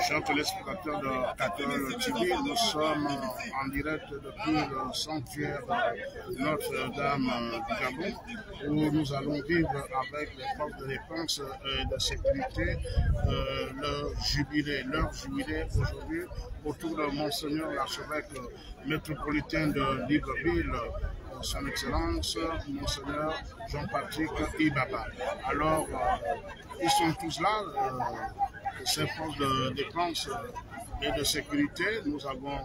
Chers téléspectateurs de Cathol TV, nous sommes en direct depuis le sanctuaire Notre-Dame du Gabon, où nous allons vivre avec les forces de défense et de sécurité leur jubilé aujourd'hui autour de Monseigneur l'archevêque métropolitain de Libreville, Son Excellence, Monseigneur Jean-Patrick Ibaba. Alors, ils sont tous là, ces forces de défense et de sécurité. Nous avons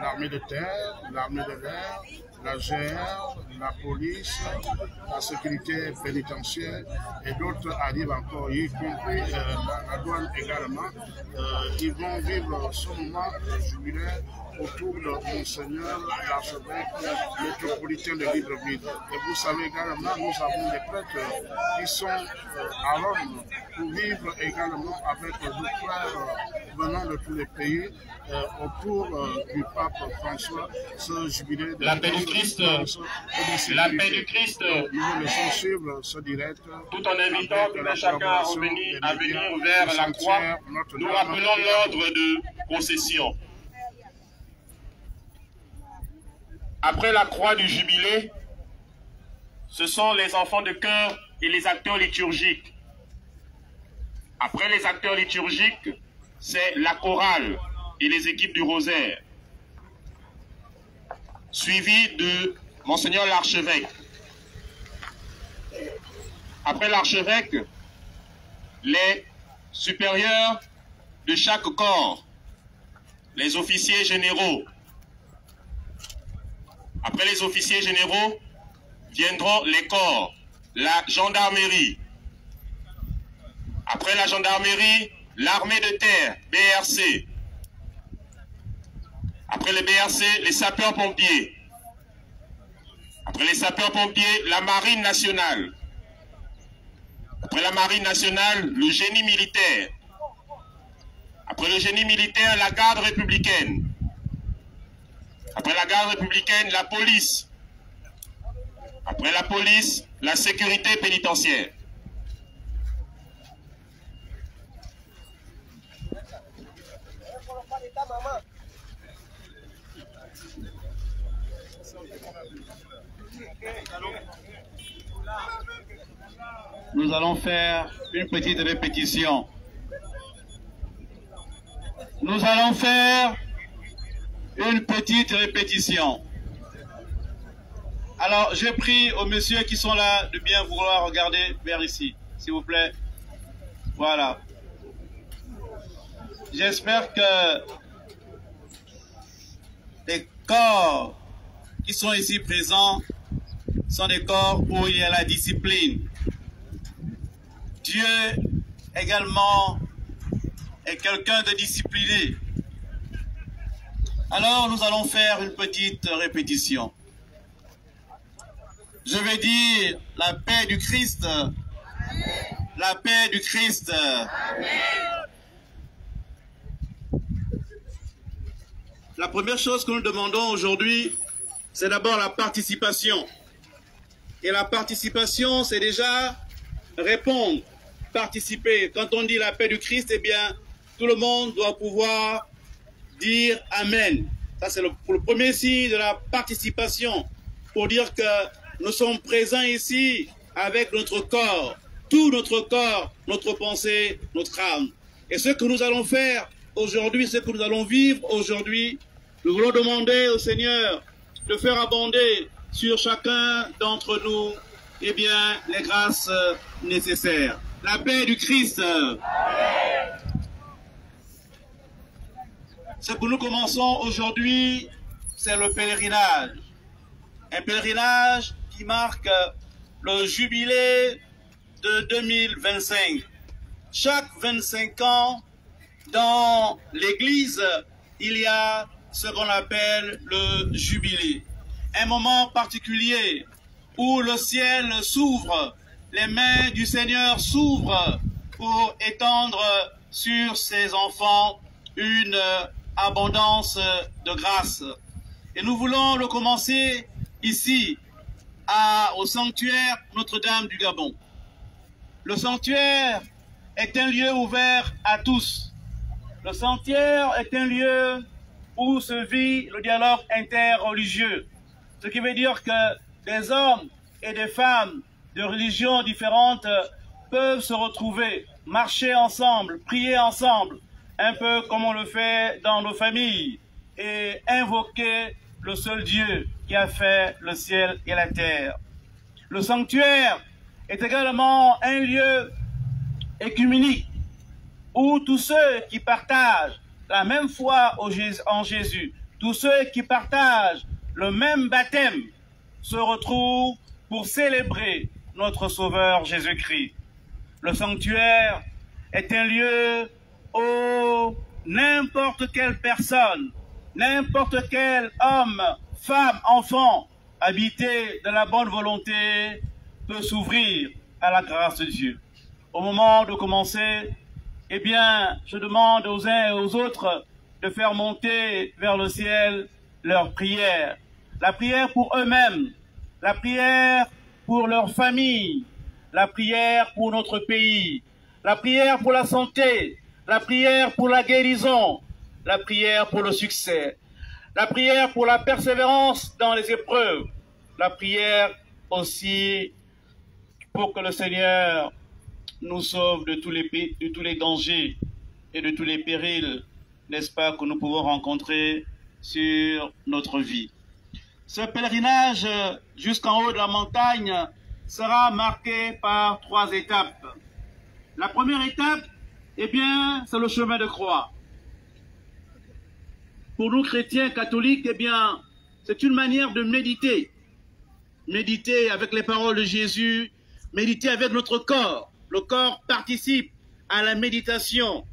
l'armée de terre, l'armée de l'air, la GR, la police, la sécurité pénitentiaire et d'autres arrivent encore, y compris la douane également. Ils vont vivre ce moment jubilaire autour de Monseigneur l'archevêque métropolitain de Libreville. Et vous savez également, nous avons des prêtres qui sont à Rome pour vivre également avec d'autres frères venant de tous les pays autour du pape François, ce jubilé de la paix du Christ. La paix du Christ. Nous vous laissons suivre ce direct. Tout en invitant tout un chacun à venir vers la croix, nous rappelons l'ordre de concession. Après la croix du jubilé, ce sont les enfants de chœur et les acteurs liturgiques. Après les acteurs liturgiques, c'est la chorale et les équipes du rosaire, suivi de Monseigneur l'archevêque. Après l'archevêque, les supérieurs de chaque corps, les officiers généraux. Après les officiers généraux, viendront les corps, la gendarmerie. Après la gendarmerie, l'armée de terre, BRC. Après les BRC, les sapeurs-pompiers. Après les sapeurs-pompiers, la marine nationale. Après la marine nationale, le génie militaire. Après le génie militaire, la garde républicaine. Après la garde républicaine, la police. Après la police, la sécurité pénitentiaire. Nous allons faire une petite répétition. Nous allons faire une petite répétition. Alors, je prie aux messieurs qui sont là de bien vouloir regarder vers ici, s'il vous plaît. Voilà. J'espère que les corps qui sont ici présents sont des corps où il y a la discipline. Dieu également est quelqu'un de discipliné. Alors nous allons faire une petite répétition. Je vais dire la paix du Christ. Amen. La paix du Christ. Amen. La première chose que nous demandons aujourd'hui, c'est d'abord la participation. Et la participation, c'est déjà répondre, participer. Quand on dit la paix du Christ, eh bien, tout le monde doit pouvoir dire Amen. Ça, c'est le premier signe de la participation, pour dire que nous sommes présents ici avec notre corps, tout notre corps, notre pensée, notre âme. Et ce que nous allons faire aujourd'hui, ce que nous allons vivre aujourd'hui, nous voulons demander au Seigneur de faire abonder sur chacun d'entre nous, eh bien, les grâces nécessaires. La paix du Christ. Amen. Ce que nous commençons aujourd'hui, c'est le pèlerinage. Un pèlerinage qui marque le jubilé de 2025. Chaque 25 ans, dans l'Église, il y a ce qu'on appelle le jubilé. Un moment particulier où le ciel s'ouvre, les mains du Seigneur s'ouvrent pour étendre sur ses enfants une abondance de grâce. Et nous voulons le commencer ici, au sanctuaire Notre-Dame du Gabon. Le sanctuaire est un lieu ouvert à tous. Le sanctuaire est un lieu où se vit le dialogue interreligieux. Ce qui veut dire que des hommes et des femmes de religions différentes peuvent se retrouver, marcher ensemble, prier ensemble, un peu comme on le fait dans nos familles, et invoquer le seul Dieu qui a fait le ciel et la terre. Le sanctuaire est également un lieu œcuménique où tous ceux qui partagent la même foi en Jésus, tous ceux qui partagent le même baptême se retrouvent pour célébrer notre Sauveur Jésus-Christ. Le sanctuaire est un lieu où n'importe quelle personne, n'importe quel homme, femme, enfant, habité de la bonne volonté, peut s'ouvrir à la grâce de Dieu. Au moment de commencer, eh bien, je demande aux uns et aux autres de faire monter vers le ciel leur prière. La prière pour eux-mêmes, la prière pour leur famille, la prière pour notre pays, la prière pour la santé, la prière pour la guérison, la prière pour le succès, la prière pour la persévérance dans les épreuves, la prière aussi pour que le Seigneur nous sauve de tous les dangers et de tous les périls, n'est-ce pas, que nous pouvons rencontrer sur notre vie. Ce pèlerinage jusqu'en haut de la montagne sera marqué par 3 étapes. La première étape, eh bien, c'est le chemin de croix. Pour nous chrétiens catholiques, eh bien, c'est une manière de méditer. Méditer avec les paroles de Jésus, méditer avec notre corps. Le corps participe à la méditation.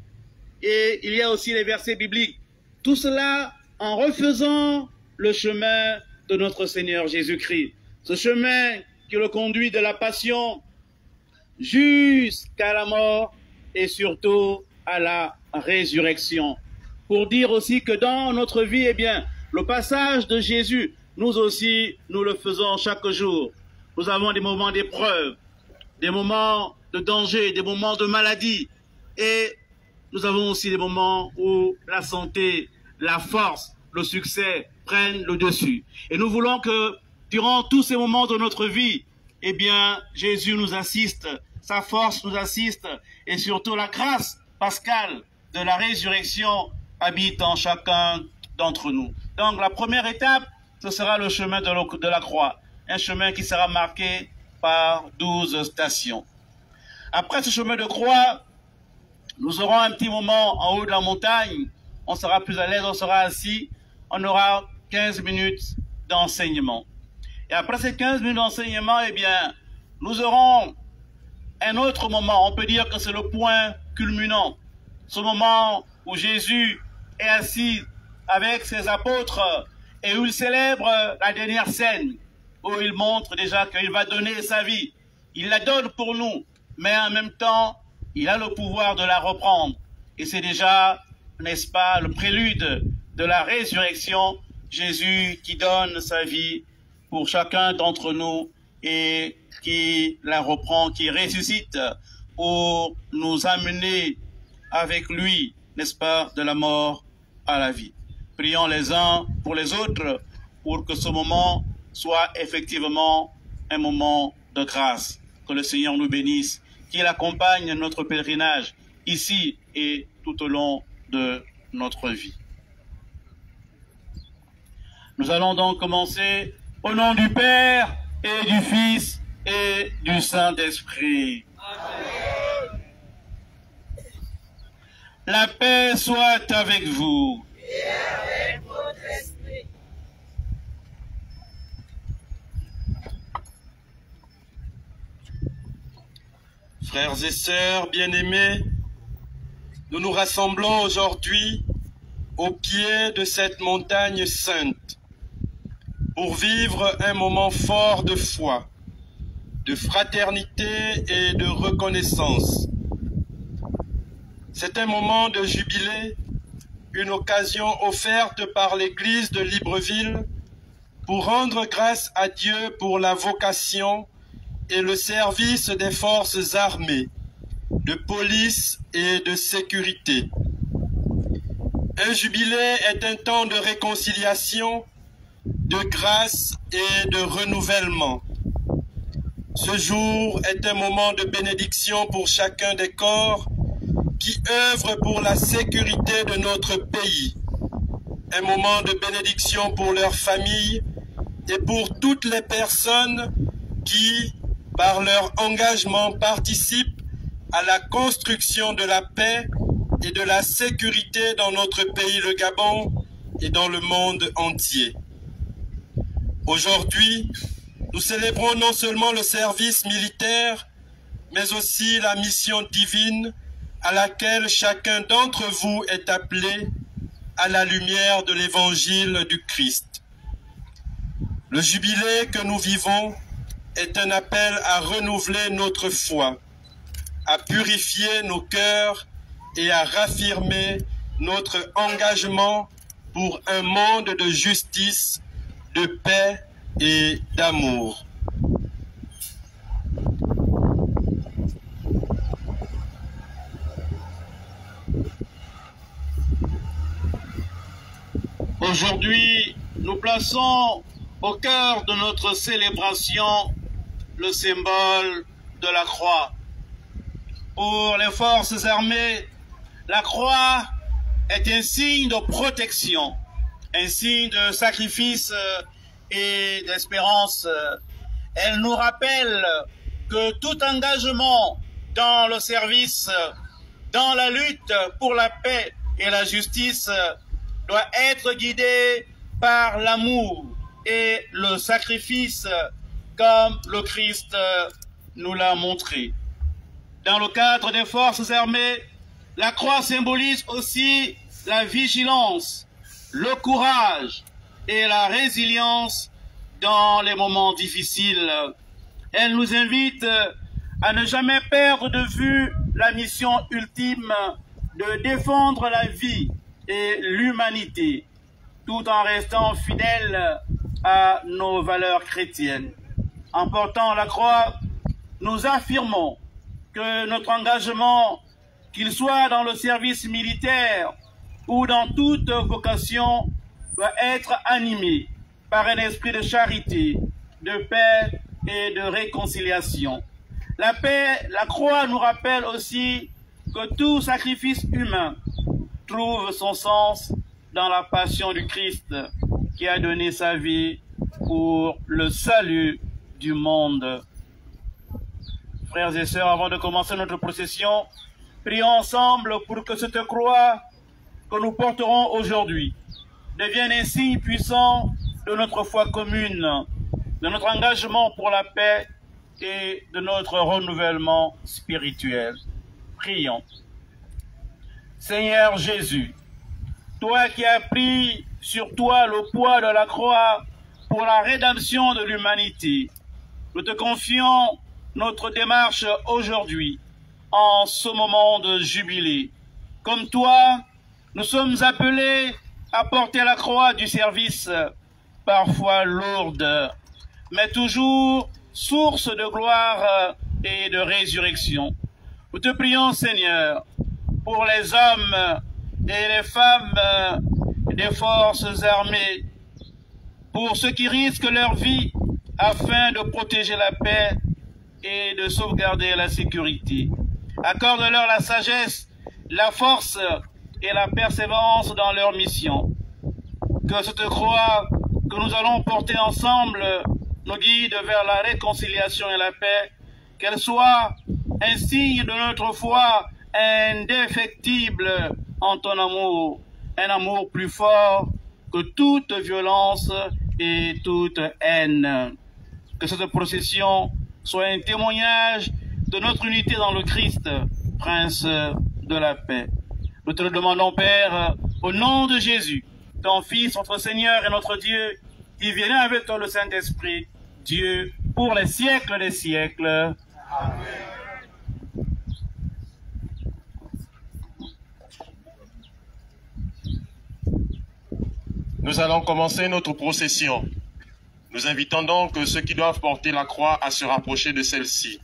Et il y a aussi les versets bibliques. Tout cela en refaisant le chemin de notre Seigneur Jésus-Christ. Ce chemin qui le conduit de la passion jusqu'à la mort et surtout à la résurrection. Pour dire aussi que dans notre vie, eh bien, le passage de Jésus, nous aussi, nous le faisons chaque jour. Nous avons des moments d'épreuve, des moments de danger, des moments de maladie. Et nous avons aussi des moments où la santé, la force, le succès prennent le dessus. Et nous voulons que durant tous ces moments de notre vie, eh bien, Jésus nous assiste, sa force nous assiste, et surtout la grâce pascale de la résurrection habite en chacun d'entre nous. Donc la première étape, ce sera le chemin de la croix, un chemin qui sera marqué par 12 stations. Après ce chemin de croix, nous aurons un petit moment en haut de la montagne, on sera plus à l'aise, on sera assis, on aura 15 minutes d'enseignement. Et après ces 15 minutes d'enseignement, eh bien, nous aurons un autre moment, on peut dire que c'est le point culminant, ce moment où Jésus est assis avec ses apôtres et où il célèbre la dernière scène, où il montre déjà qu'il va donner sa vie. Il la donne pour nous, mais en même temps, il a le pouvoir de la reprendre. Et c'est déjà, n'est-ce pas, le prélude de la résurrection, Jésus qui donne sa vie pour chacun d'entre nous et qui la reprend, qui ressuscite pour nous amener avec lui, n'est-ce pas, de la mort à la vie. Prions les uns pour les autres pour que ce moment soit effectivement un moment de grâce. Que le Seigneur nous bénisse, qu'il accompagne notre pèlerinage ici et tout au long de notre vie. Nous allons donc commencer au nom du Père et du Fils et du Saint-Esprit. Amen. La paix soit avec vous. Et avec votre esprit. Frères et sœurs bien-aimés, nous nous rassemblons aujourd'hui au pied de cette montagne sainte pour vivre un moment fort de foi, de fraternité et de reconnaissance. C'est un moment de jubilé, une occasion offerte par l'Église de Libreville pour rendre grâce à Dieu pour la vocation et le service des forces armées, de police et de sécurité. Un jubilé est un temps de réconciliation, de grâce et de renouvellement. Ce jour est un moment de bénédiction pour chacun des corps qui œuvrent pour la sécurité de notre pays. Un moment de bénédiction pour leurs familles et pour toutes les personnes qui, par leur engagement, participent à la construction de la paix et de la sécurité dans notre pays, le Gabon, et dans le monde entier. Aujourd'hui, nous célébrons non seulement le service militaire, mais aussi la mission divine à laquelle chacun d'entre vous est appelé à la lumière de l'évangile du Christ. Le jubilé que nous vivons est un appel à renouveler notre foi, à purifier nos cœurs et à raffirmer notre engagement pour un monde de justice, de paix et d'amour. Aujourd'hui, nous plaçons au cœur de notre célébration le symbole de la croix. Pour les forces armées, la croix est un signe de protection, un signe de sacrifice et d'espérance. Elle nous rappelle que tout engagement dans le service, dans la lutte pour la paix et la justice doit être guidé par l'amour et le sacrifice comme le Christ nous l'a montré. Dans le cadre des forces armées, la croix symbolise aussi la vigilance, le courage et la résilience dans les moments difficiles. Elle nous invite à ne jamais perdre de vue la mission ultime de défendre la vie et l'humanité, tout en restant fidèles à nos valeurs chrétiennes. En portant la croix, nous affirmons que notre engagement, qu'il soit dans le service militaire ou dans toute vocation, doit être animé par un esprit de charité, de paix et de réconciliation. La paix, la croix nous rappelle aussi que tout sacrifice humain trouve son sens dans la passion du Christ qui a donné sa vie pour le salut du monde. Frères et sœurs, avant de commencer notre procession, prions ensemble pour que cette croix que nous porterons aujourd'hui devienne un signe puissant de notre foi commune, de notre engagement pour la paix et de notre renouvellement spirituel. Prions. Seigneur Jésus, toi qui as pris sur toi le poids de la croix pour la rédemption de l'humanité, nous te confions notre démarche aujourd'hui en ce moment de jubilé. Comme toi, nous sommes appelés à porter la croix du service, parfois lourde, mais toujours source de gloire et de résurrection. Nous te prions, Seigneur, pour les hommes et les femmes des forces armées, pour ceux qui risquent leur vie afin de protéger la paix et de sauvegarder la sécurité. Accorde-leur la sagesse, la force et la persévérance dans leur mission. Que cette croix que nous allons porter ensemble nous guide vers la réconciliation et la paix, qu'elle soit un signe de notre foi indéfectible en ton amour, un amour plus fort que toute violence et toute haine. Que cette procession soit un témoignage de notre unité dans le Christ, Prince de la paix. Nous te le demandons, Père, au nom de Jésus, ton Fils, notre Seigneur et notre Dieu, qui vient avec toi le Saint-Esprit, Dieu, pour les siècles des siècles. Amen. Nous allons commencer notre procession. Nous invitons donc ceux qui doivent porter la croix à se rapprocher de celle-ci.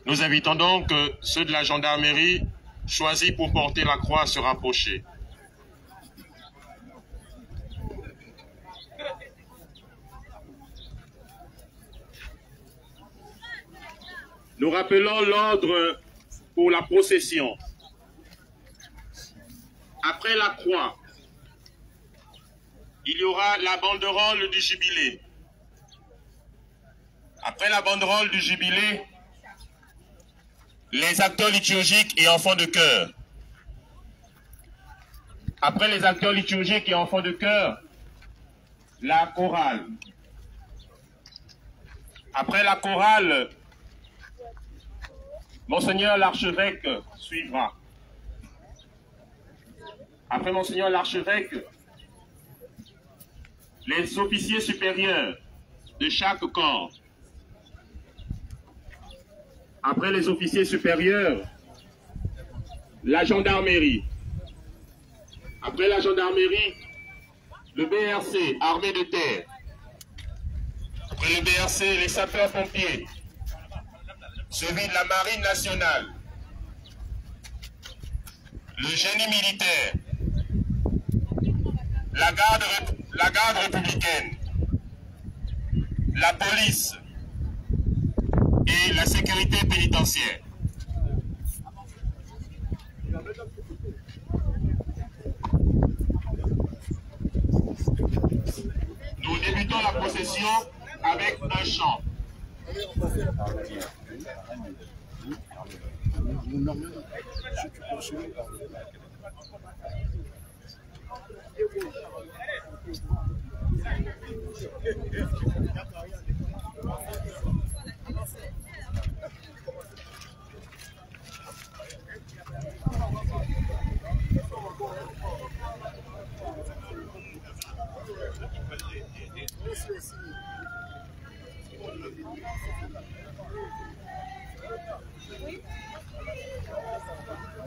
Nous invitons donc ceux de la gendarmerie choisis pour porter la croix à se rapprocher. Nous rappelons l'ordre pour la procession. Après la croix, il y aura la banderole du jubilé. Après la banderole du jubilé, les acteurs liturgiques et enfants de chœur. Après les acteurs liturgiques et enfants de chœur, la chorale. Après la chorale, Monseigneur l'archevêque suivra. Après Monseigneur l'archevêque, les officiers supérieurs de chaque corps. Après les officiers supérieurs, la gendarmerie. Après la gendarmerie, le BRC, armée de terre. Après le BRC, les sapeurs-pompiers. Celui de la marine nationale. Le génie militaire. La garde républicaine. La police. Et la sécurité pénitentiaire. Nous débutons la procession avec un chant.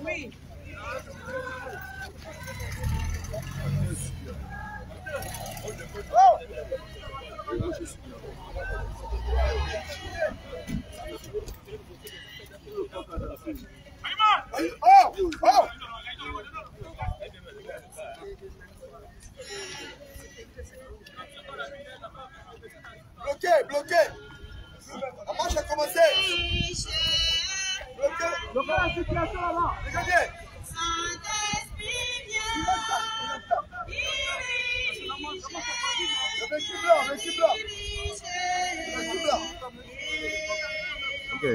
Oui. Bloqué. La marche a commencé. Bloqué la situation là-bas. Regardez. Le blanc. Ok.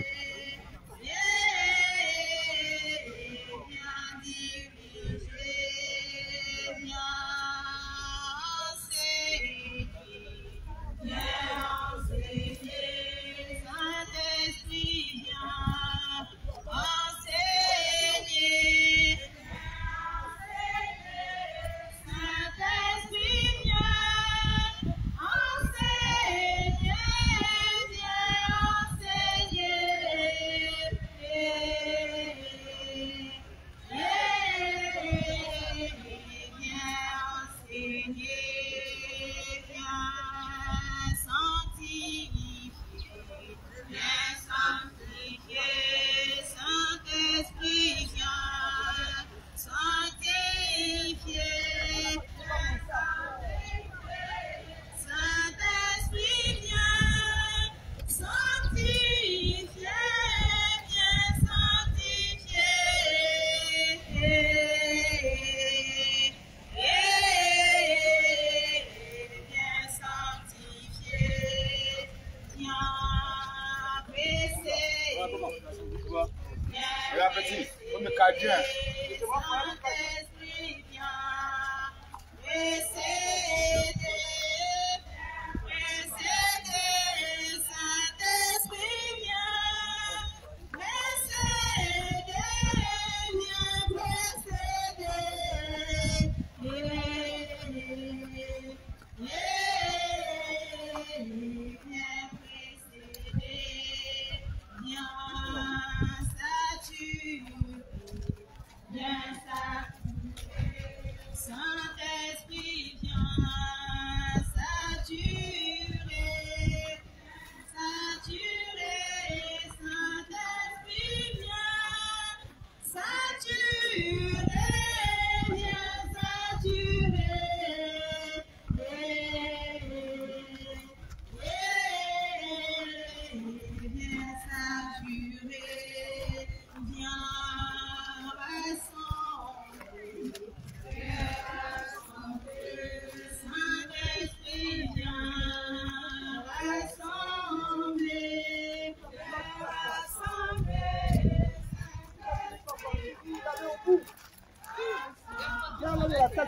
Saint-Esprit, viens.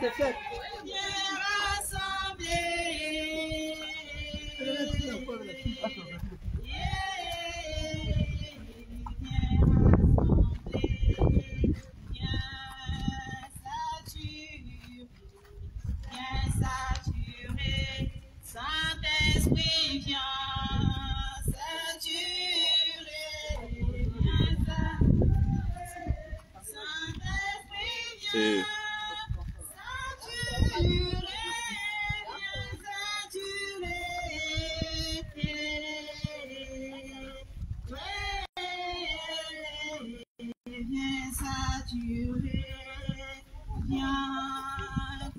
c'est fait. Saint-Esprit, viens saturer. Saint-Esprit, viens saturer. Viens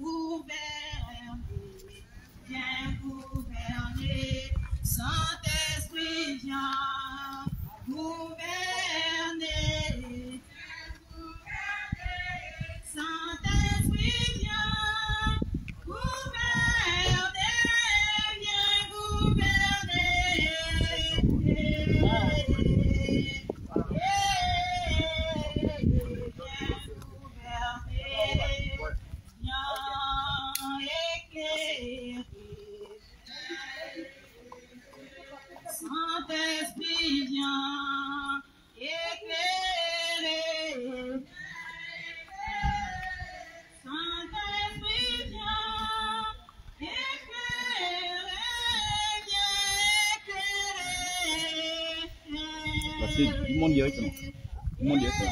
gouverner, Saint-Esprit, viens gouverner, Saint-Esprit, viens gouverner, viens Saint-Esprit, viens éclairer. Saint-Esprit, viens éclairer, Passez du monde directement. Du monde directement.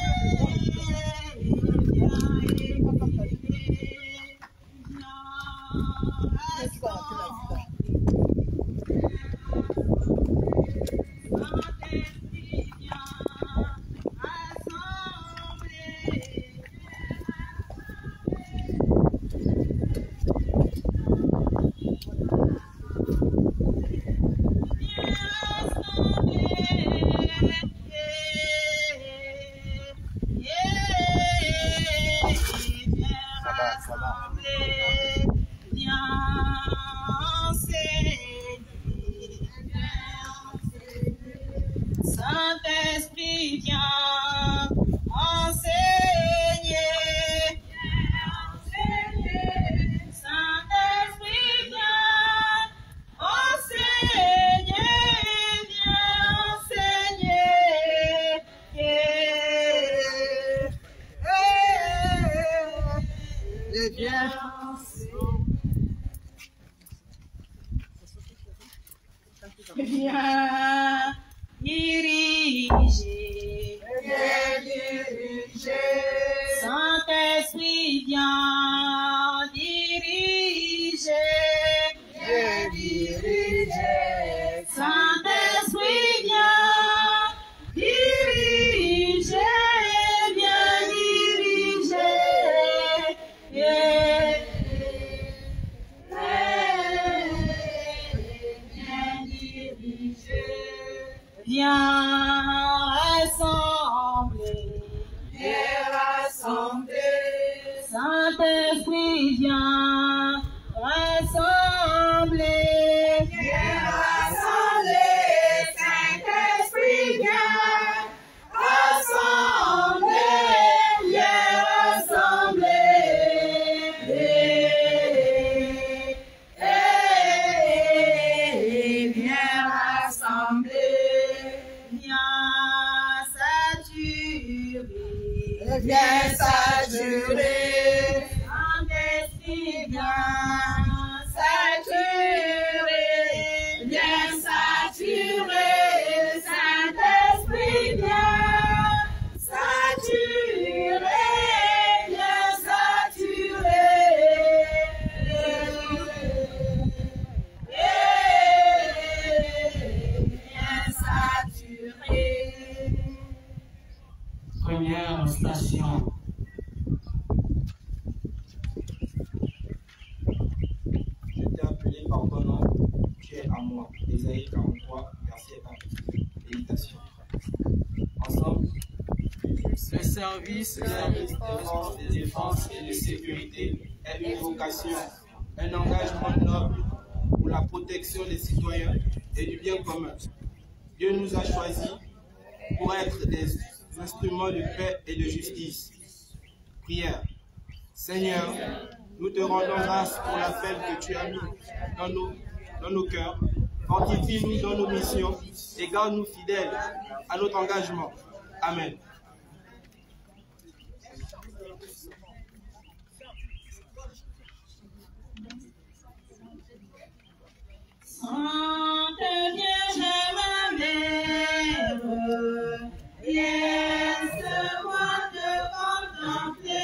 Saint-Esprit, viens enseigner. Saint-Esprit, viens enseigner. Viens diriger. Saint-Esprit, viens diriger. Saint-Esprit, viens diriger. Viens rassembler. Saint-Esprit, viens rassembler. Saint-Esprit, viens rassembler. Viens rassembler. Viens saturer, Saint-Esprit, viens saturer, Saint-Esprit, viens saturer, Première station. Je t'ai appelé par ton nom, tu es à moi. Ésaïe 43, verset 1. Méditation. Ensemble, Le service de défense et de sécurité est une vocation, un engagement noble pour la protection des citoyens et du bien commun. Dieu nous a choisis pour être des instruments de paix et de justice. Prière. Seigneur, nous te rendons grâce pour l'appel que tu as mis dans nos cœurs. Fortifie-nous dans nos missions et garde-nous fidèles à notre engagement. Amen. Sainte Vierge ma mère, laisse-moi te contempler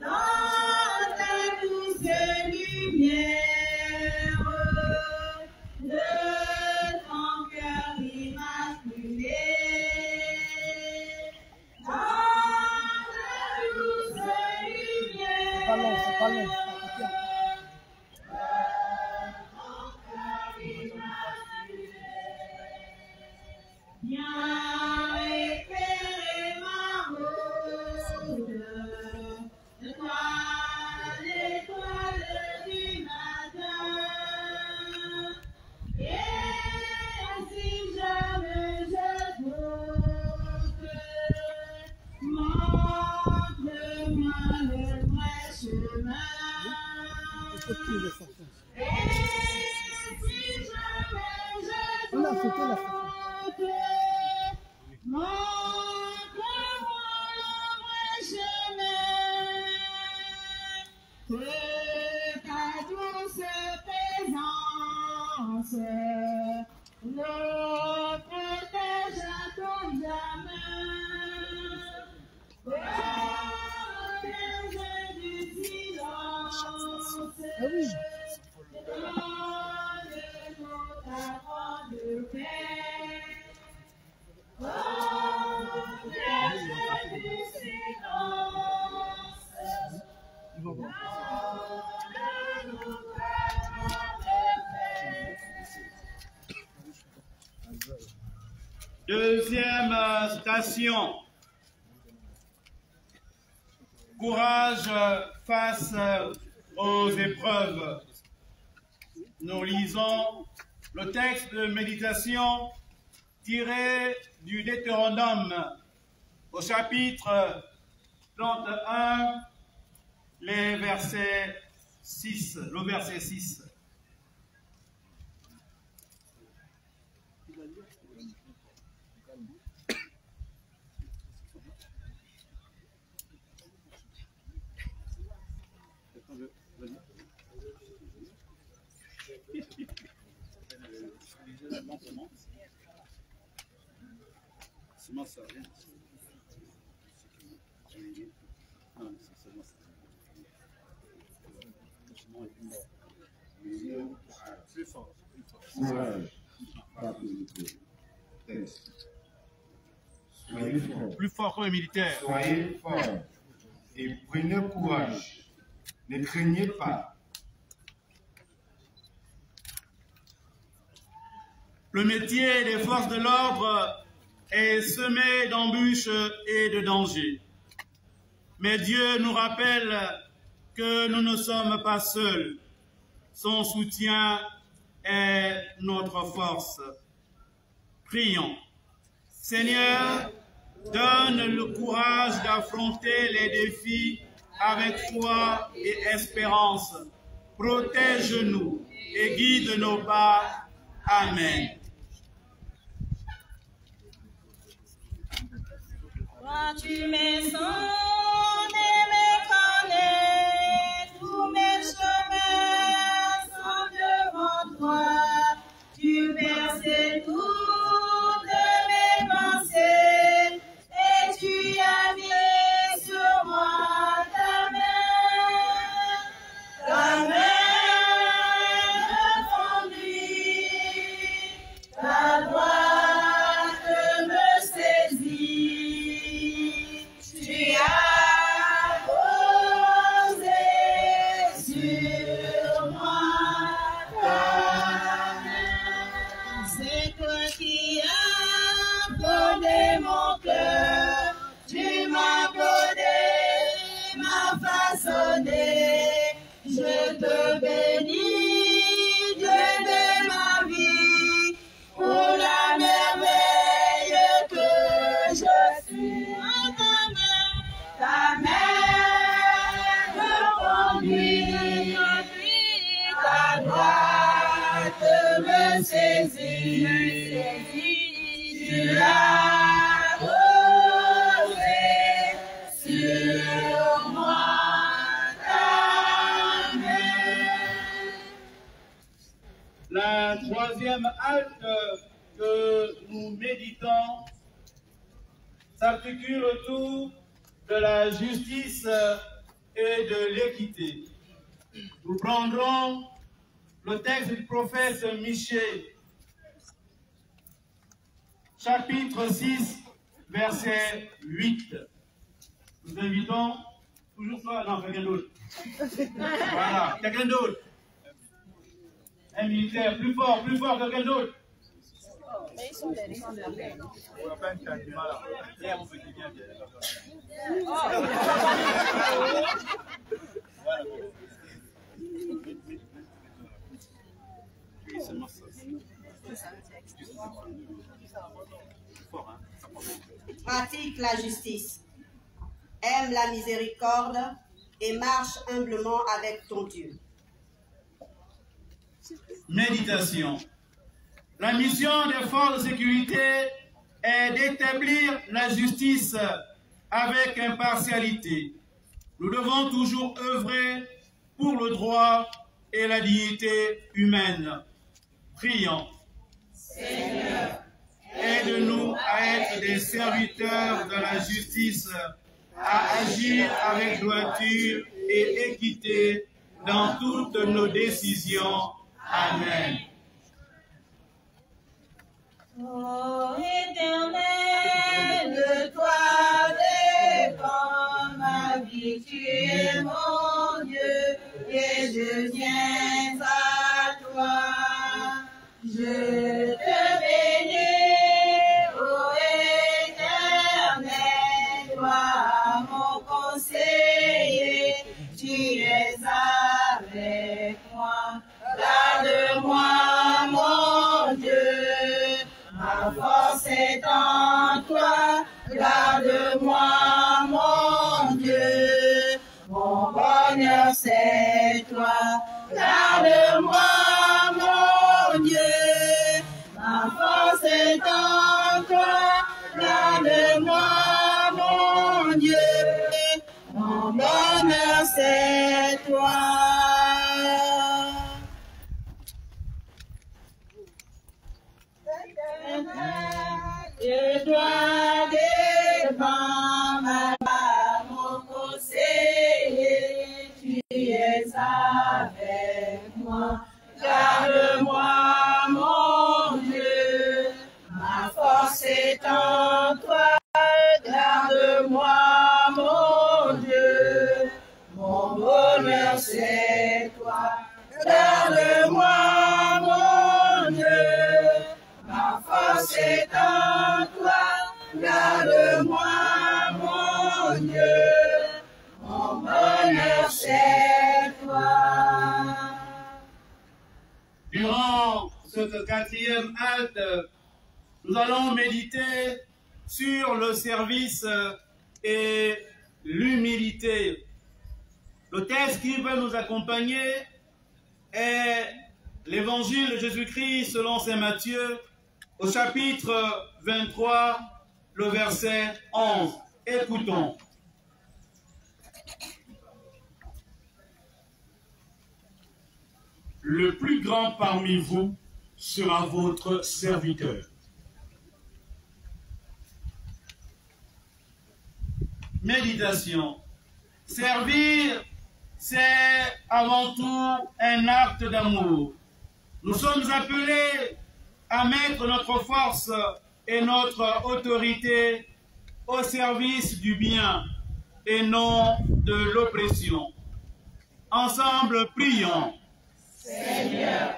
dans ta douce lumière de ton cœur immaculé. Dans ta douce lumière. Viens éclairer ma route, de toi l'étoile du matin, et si jamais je doute, montre-moi le vrai chemin. Et si jamais je doute, montre-moi le vrai chemin, que ta douce présence le protège à ton jamais. Protège du silence, donne-nous ta grande paix. Deuxième station. Courage face aux épreuves. Nous lisons le texte de méditation tiré du Deutéronome au chapitre 31, le verset 6. Plus fort que les militaires. Soyez forts et prenez courage. Ne craignez pas. Le métier des forces de l'ordre est semé d'embûches et de dangers. Mais Dieu nous rappelle que nous ne sommes pas seuls. Son soutien est notre force. Prions. Seigneur, donne le courage d'affronter les défis avec foi et espérance. Protège-nous et guide nos pas. Amen. Toi, tu m'es sonné, me connais, tous mes chemins sont devant toi. Tu perçais toutes mes pensées et tu as mis sur moi ta main me conduit, ta droite me saisit. Tu as posé sur moi ta main. C'est toi qui as fondé mon cœur. Tu m'as codé, m'as façonné. Je te bénis, Dieu de ma vie, pour la merveille que je suis. Ta main Jésus, tu l'as posé sur moi ta main. La troisième halte que nous méditons s'articule autour de la justice et de l'équité. Nous prendrons le texte du prophète Michée, chapitre 6, verset 8. Nous invitons toujours toi, non, quelqu'un d'autre. Voilà, quelqu'un d'autre. Un militaire, plus fort, quelqu'un d'autre. Mais ils sont derrière. On n'a pas un candidat là. Viens, mon petit, viens. Oui, seulement ça. Pratique la justice, aime la miséricorde et marche humblement avec ton Dieu. Méditation. La mission des forces de sécurité est d'établir la justice avec impartialité. Nous devons toujours œuvrer pour le droit et la dignité humaine. Prions. Seigneur, aide-nous à être des serviteurs de la justice, à agir avec droiture et équité dans toutes nos décisions. Amen. ô Éternel, de toi dépend ma vie, tu es mon Dieu, et je viens à toi. Je te bénis, ô Éternel, toi mon conseiller, tu es avec moi. Garde-moi, mon Dieu, ma force est en toi. Garde-moi, mon Dieu, mon bonheur c'est toi. Garde-moi, mon Dieu, ma force est en toi. Garde-moi, mon Dieu, mon bonheur c'est toi. Je dois dépendre à mon conseiller, tu es avec moi. Garde-moi, mon Dieu, ma force est en toi. Garde-moi, mon Dieu, mon bonheur c'est toi. Garde-moi, mon Dieu, ma force est en toi. Garde-moi, mon Dieu, mon bonheur c'est toi. Durant cette quatrième halte, nous allons méditer sur le service et l'humilité. Le texte qui va nous accompagner est l'évangile de Jésus-Christ selon saint Matthieu, au chapitre 23, le verset 11. Écoutons. Le plus grand parmi vous sera votre serviteur. Méditation. Servir, c'est avant tout un acte d'amour. Nous sommes appelés à mettre notre force et notre autorité au service du bien et non de l'oppression. Ensemble, prions. Seigneur,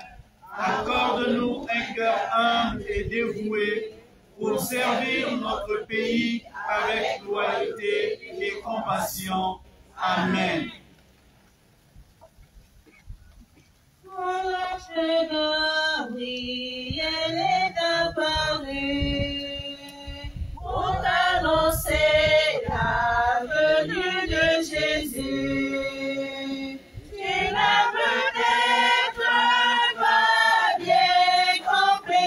accorde-nous un cœur humble et dévoué pour servir notre pays avec loyauté et compassion. Amen. l'ange Gabriel est apparu pour annoncer la venue de Jésus. Tu n'as peut-être pas bien compris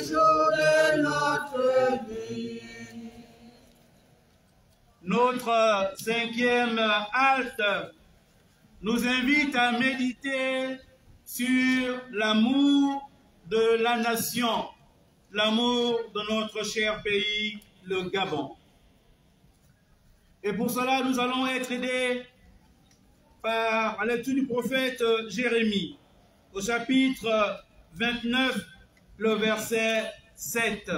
jours de notre vie. Notre cinquième halte nous invite à méditer sur l'amour de la nation, l'amour de notre cher pays, le Gabon. Et pour cela, nous allons être aidés par la lecture du prophète Jérémie, au chapitre 29, le verset 7.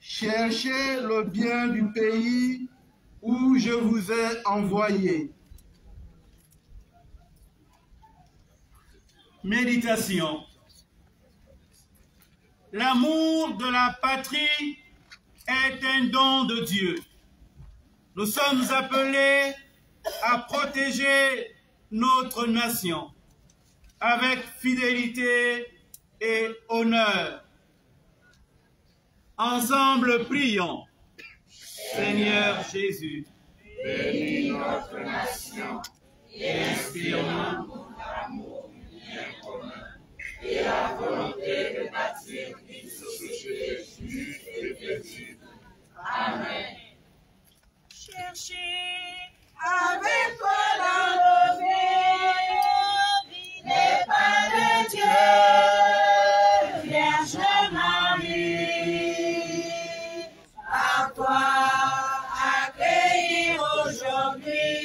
Cherchez le bien du pays où je vous ai envoyé. Méditation. L'amour de la patrie est un don de Dieu. Nous sommes appelés à protéger notre nation avec fidélité et honneur. Ensemble, prions. Seigneur Jésus, bénis notre nation et inspire-nous l'amour du bien commun et la volonté de bâtir une société juste et paisible. Amen. Cherchez avec toi dans nos vies les pas de Dieu, Vierge Marie. À toi accueillir aujourd'hui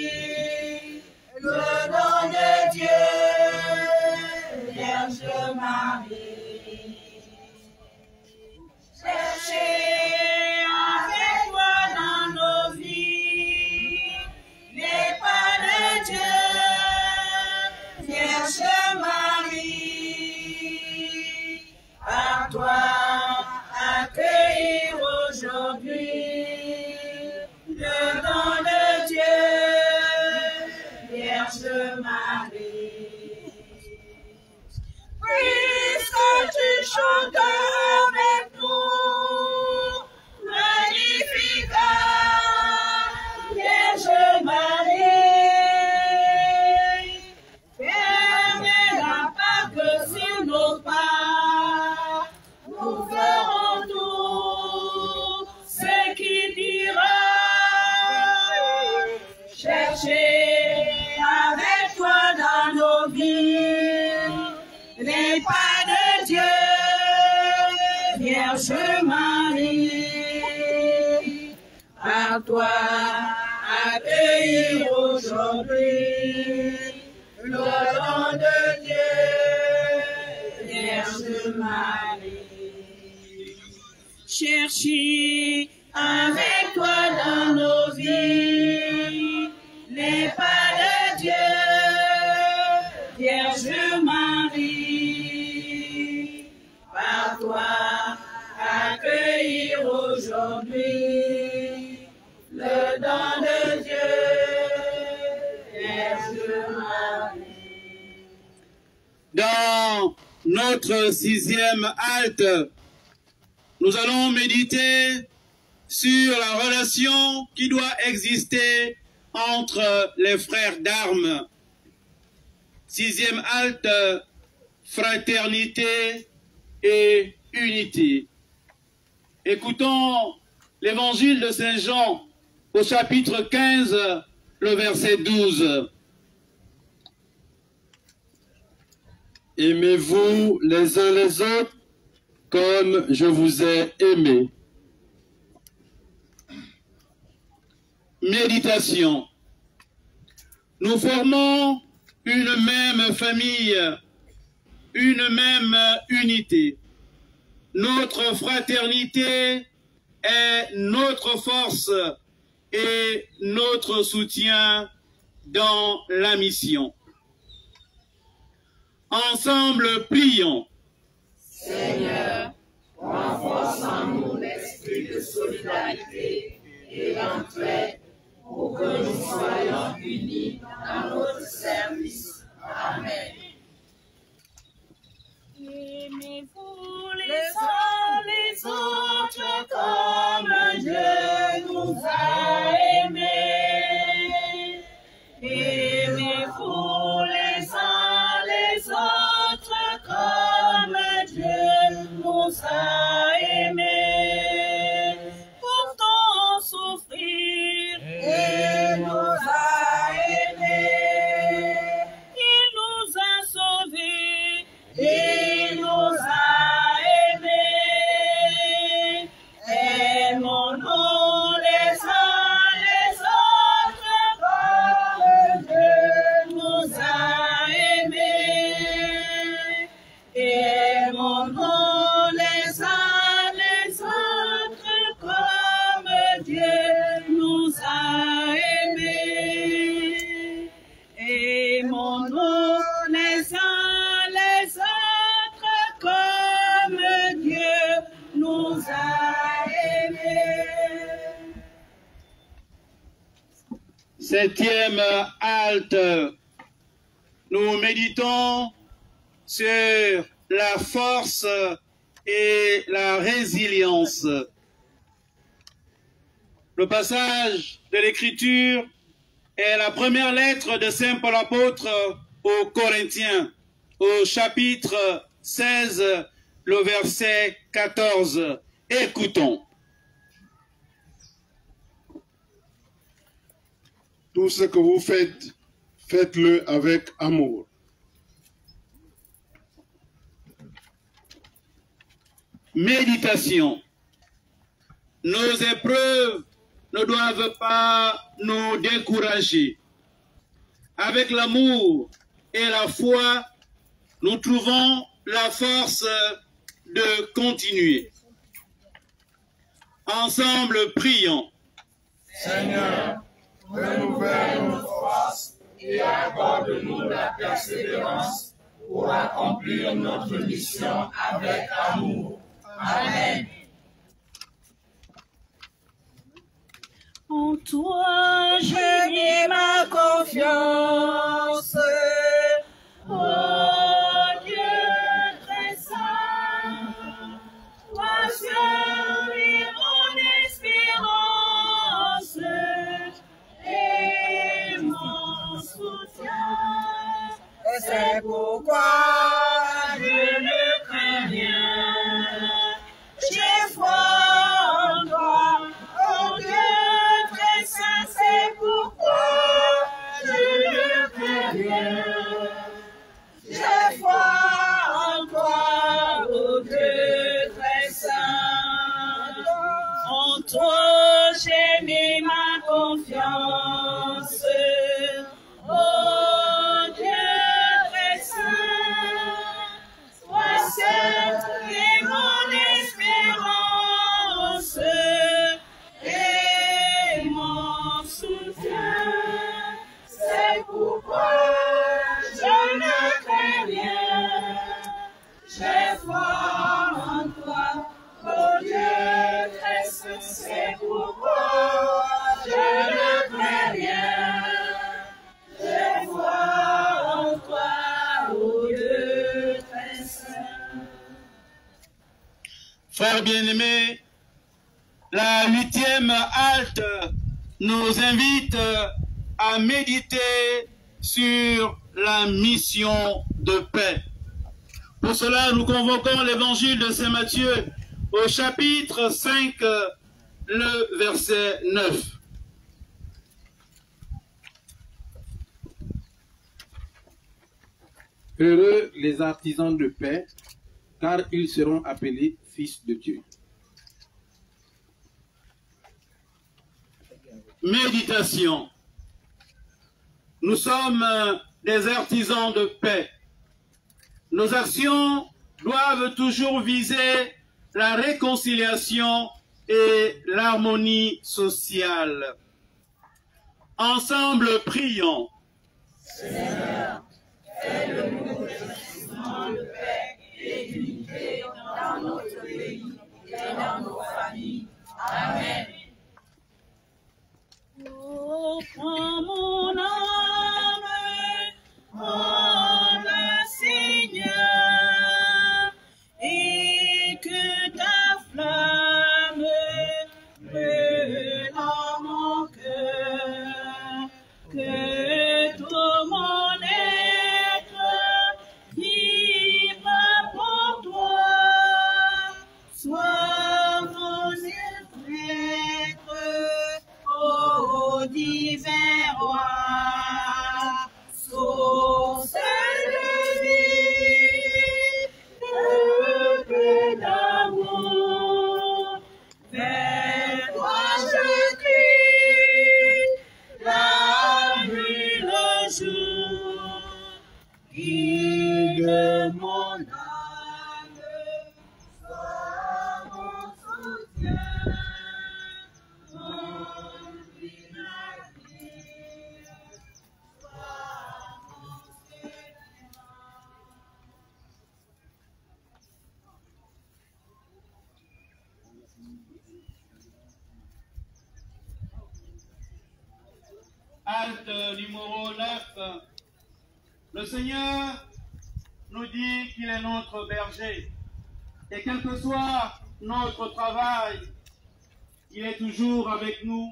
le don de Dieu, Vierge Marie. Cherchez avec toi dans nos vies les pas de Dieu, Vierge Marie. À toi accueillir aujourd'hui le don de Dieu, Vierge Marie. Puisque tu chantes avec nous, Magnificat, Vierge Marie. Fermez la Pâque sur nos pas, nous ferons tout ce qui dira. Cherchez avec toi dans nos vies les pas de Dieu, Vierge Marie. À toi accueillir aujourd'hui le don de Dieu, Vierge Marie. Cherchez avec toi dans nos vies les pas de Dieu, Vierge Marie. Par toi accueillir aujourd'hui le don de Dieu, Vierge Marie. Dans notre sixième halte, nous allons méditer sur la relation qui doit exister entre les frères d'armes. Sixième halte, fraternité et unité. Écoutons l'évangile de Saint Jean au chapitre 15, le verset 12. Aimez-vous les uns les autres comme je vous ai aimé. Méditation. Nous formons une même famille, une même unité. Notre fraternité est notre force et notre soutien dans la mission. Ensemble, prions. Seigneur, renforce en nous l'esprit de solidarité et d'entraide pour que nous soyons unis dans notre service. Amen. Aimez-vous les uns les autres comme Dieu nous a aimés. Aimez-vous les uns les autres nous a aimés, pourtant souffrir, Il nous a aimés, il nous a sauvés, il nous a aimés. Aimons-nous les uns les autres comme Dieu nous a aimés. Aimons-nous les uns les autres comme Dieu nous a aimés. Aimons-nous les uns les autres comme Dieu nous a aimés. Septième halte, nous méditons sur la force et la résilience. Le passage de l'Écriture est la première lettre de Saint Paul apôtre aux Corinthiens, au chapitre 16, le verset 14. Écoutons. Tout ce que vous faites, faites-le avec amour. Méditation. Nos épreuves ne doivent pas nous décourager. Avec l'amour et la foi, nous trouvons la force de continuer. Ensemble, prions. Seigneur, renouvelle nos forces et accorde-nous la persévérance pour accomplir notre mission avec amour. Amen. En toi j'ai mis ma confiance, oh Dieu très saint, toi seul est mon espérance et mon soutien. C'est pourquoi je ne crains rien. j'ai foi en toi, oh Dieu très saint, c'est pourquoi je ne crains rien. J'ai foi en toi, oh Dieu très saint. En toi j'ai mis ma confiance, oh Dieu très saint, toi seul est mon espérance et mon soutien. C'est pourquoi je ne crains rien. J'ai foi en toi, oh Dieu très saint, c'est pourquoi je ne crains rien. J'ai foi en toi, oh Dieu très saint. Frères bien-aimés, la 8e halte nous invite à méditer sur la mission de paix. Pour cela, nous convoquons l'évangile de Saint Matthieu au chapitre 5, le verset 9. Heureux les artisans de paix, car ils seront appelés fils de Dieu. Méditation. Nous sommes des artisans de paix. Nos actions doivent toujours viser la réconciliation et l'harmonie sociale. Ensemble, prions. Seigneur, fais-le-nous des instruments de paix et d'unité dans notre pays et dans nos familles. Amen. Oh, prends mon âme, oh la Seigneur, et que ta flamme brûle dans mon cœur, que tout mon être de mon âme, sois mon soutien, mon vinaigre, sois mon Halte numéro 9. Le Seigneur nous dit qu'il est notre berger. Et quel que soit notre travail, il est toujours avec nous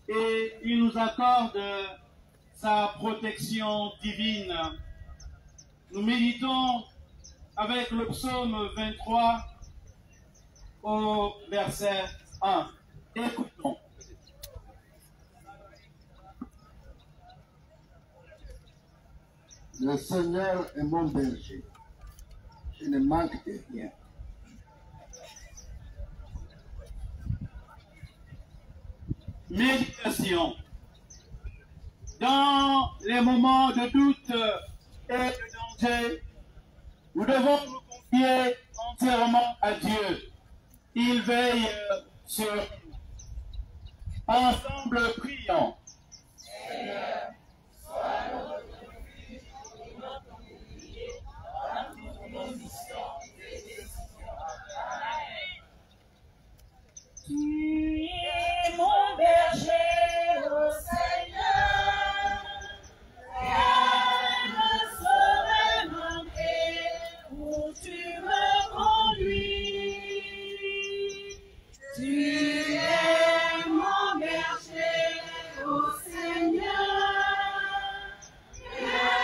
et il nous accorde sa protection divine. Nous méditons avec le psaume 23 au verset 1. Écoutons. Le Seigneur est mon berger. Je ne manque de rien. Méditation. Dans les moments de doute et de danger, nous devons nous confier entièrement à Dieu. Il veille sur nous. Ensemble, prions. Seigneur, sois notre refuge et notre bouclier dans toute position et décision. Amen. Tu es mon berger, ô Seigneur, rien ne saurait manquer où tu me conduis. Tu es mon berger, ô Seigneur, rien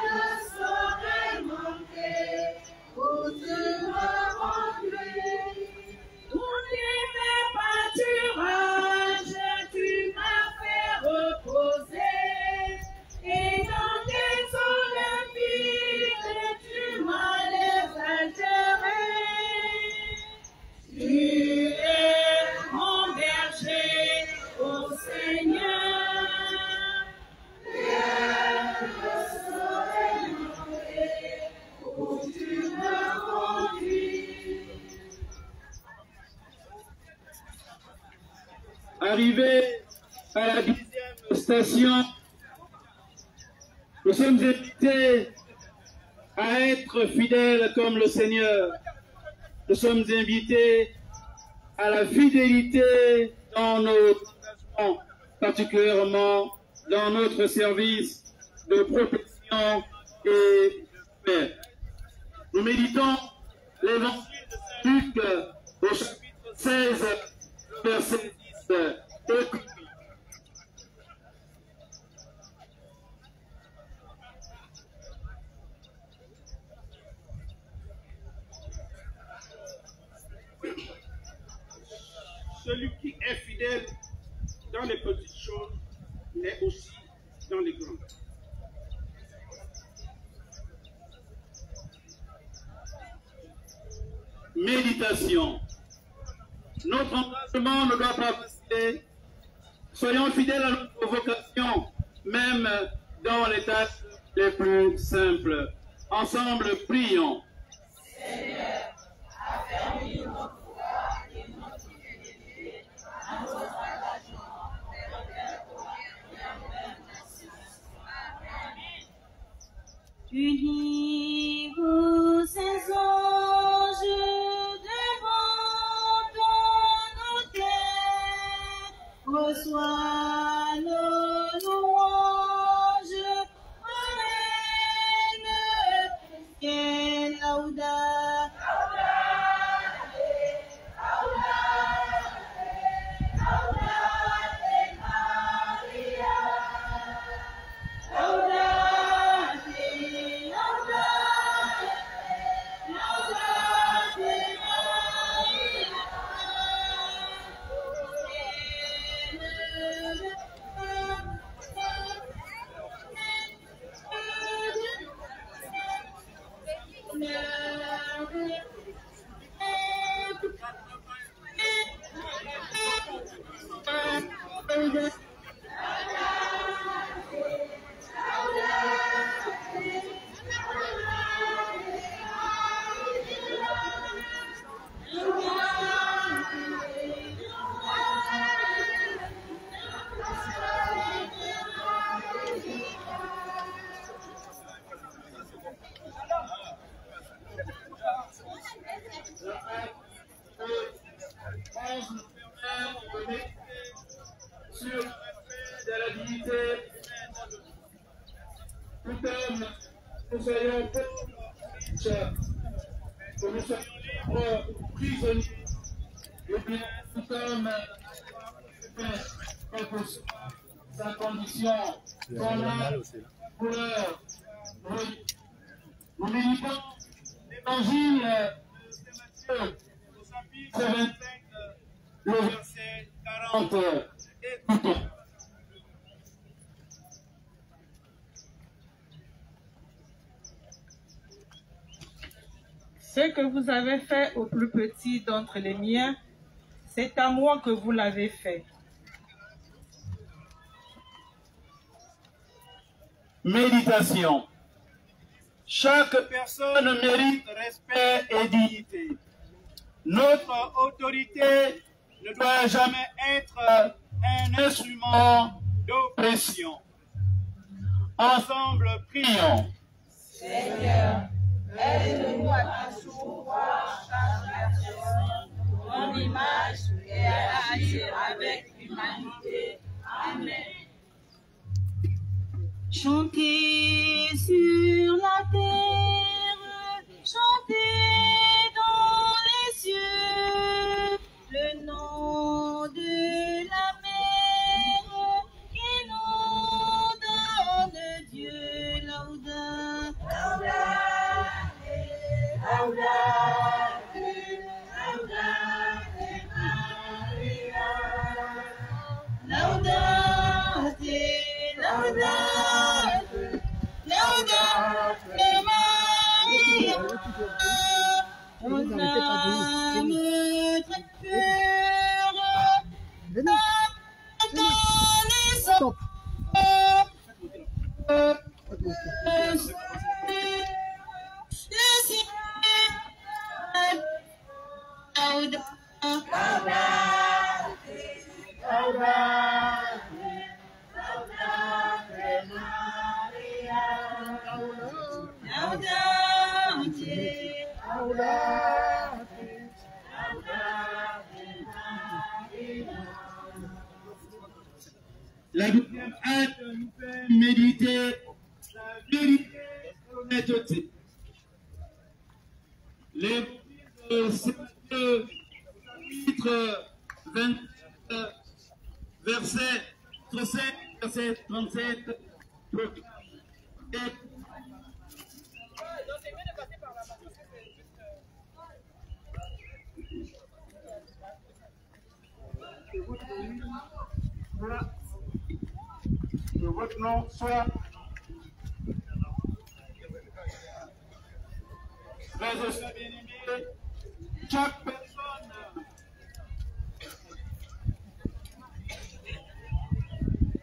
ne saurait manquer où tu me conduis. Tous mes pâturages, tu m'as fait reposer, et dans tes eaux limpides, tu m'as désaltéré. Tu es mon berger, ô Seigneur, rien ne saurait manquer où tu me conduis. Arrivé à la 10e station, nous sommes invités à être fidèles comme le Seigneur. Nous sommes invités à la fidélité dans nos engagements, particulièrement dans notre service de protection et de paix. Nous méditons l'évangile de Saint Luc au chapitre 16, verset 10. Écoutez. Celui qui est fidèle dans les petites choses l'est aussi dans les grandes. Méditation. Notre engagement ne doit pas passer. Soyons fidèles à notre vocation, même dans les tâches les plus simples. Ensemble, prions. Seigneur, affermis notre foi et notre fidélité à notre engagement envers toi et envers la nation. Amen. Unis vous ces anges devant ton autel, reçois nos louanges, Reine, quelle audace. soyons que nous soyons libres prisonniers, et bien nous sommes sa condition, son âme, couleur. Nous méditons l'évangile de Matthieu, au chapitre 25, le verset 40. Écoutons. Ce que vous avez fait au plus petit d'entre les miens, c'est à moi que vous l'avez fait. Méditation. Chaque personne mérite respect et dignité. Notre autorité ne doit jamais être un instrument d'oppression. Ensemble, prions. Seigneur, aide-nous à concevoir chaque personne en image et à agir avec humanité. Amen. Chantez sur la terre, chantez dans les cieux, le nom de la mère et nom de Dieu, Laudate. Laudate, Laudate Maria, Laudate, Laudate, Laudate Maria, on a notre cœur dans les eaux. La deuxième acte nous fait méditer la vérité et l'honnêteté. L'évangile de Matthieu, chapitre 27, verset 37, proclame. Que votre nom soit frères et sœurs bien-aimés, chaque personne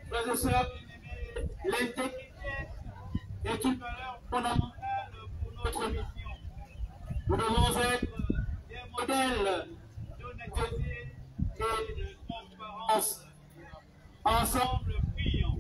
frères et sœurs bien-aimés, l'intégrité est une valeur fondamentale pour notre mission. Nous devons être des modèles d'honnêteté et de transparence. Ensemble, prions.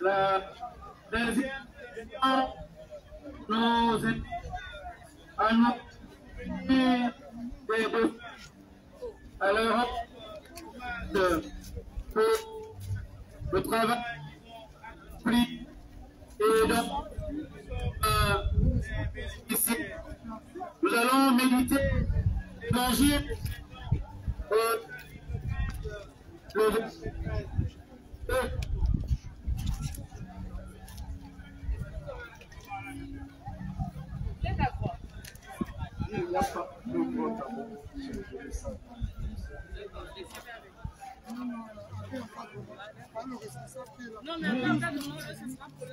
La deuxième question nous est à nous à l'Europe le travail pris et donc ici nous allons méditer l'agir Non, mais après, on va demander, ce sera pour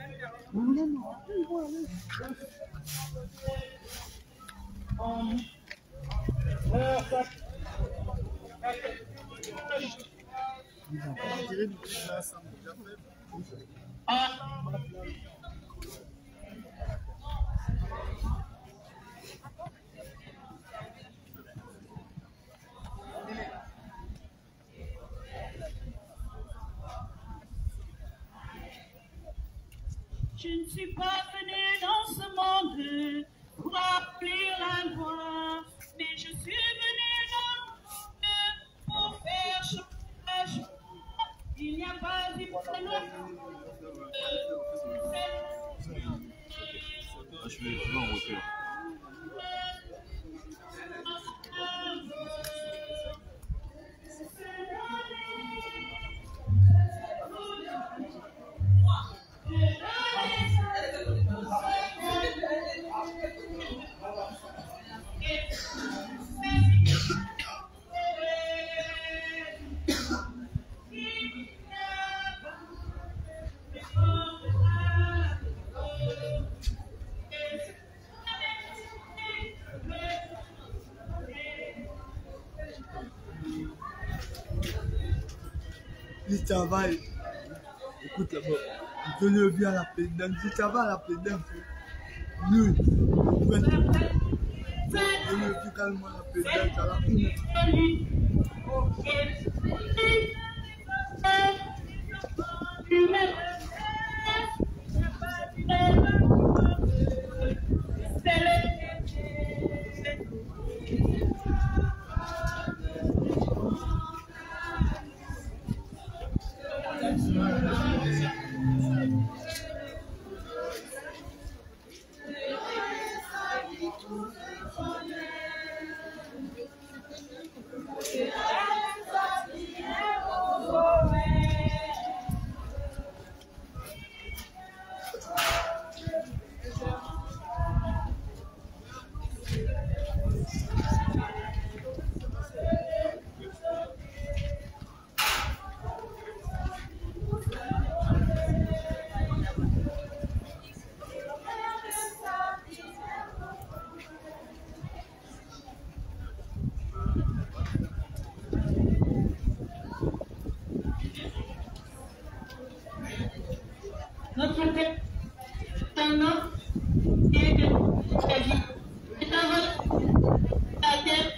Je ne suis pas venue dans ce monde pour remplir la loi, mais je suis venue dans le monde pour faire changer. Il n'y a pas de loi. Je vais en hauteur. Il travaille. Écoute là-bas. Je le viens à la pédale. Je travaille à la pédale. Lui, je le vis calmement à la pédale. Ça va Notre tête est un homme et de la vie. C'est un homme à tête.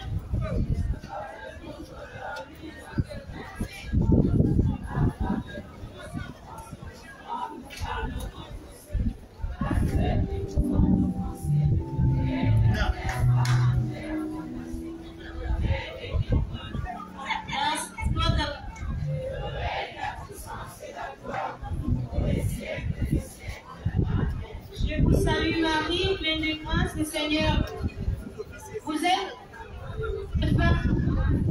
Je vous salue Marie, pleine de grâce, le Seigneur. Vous êtes femme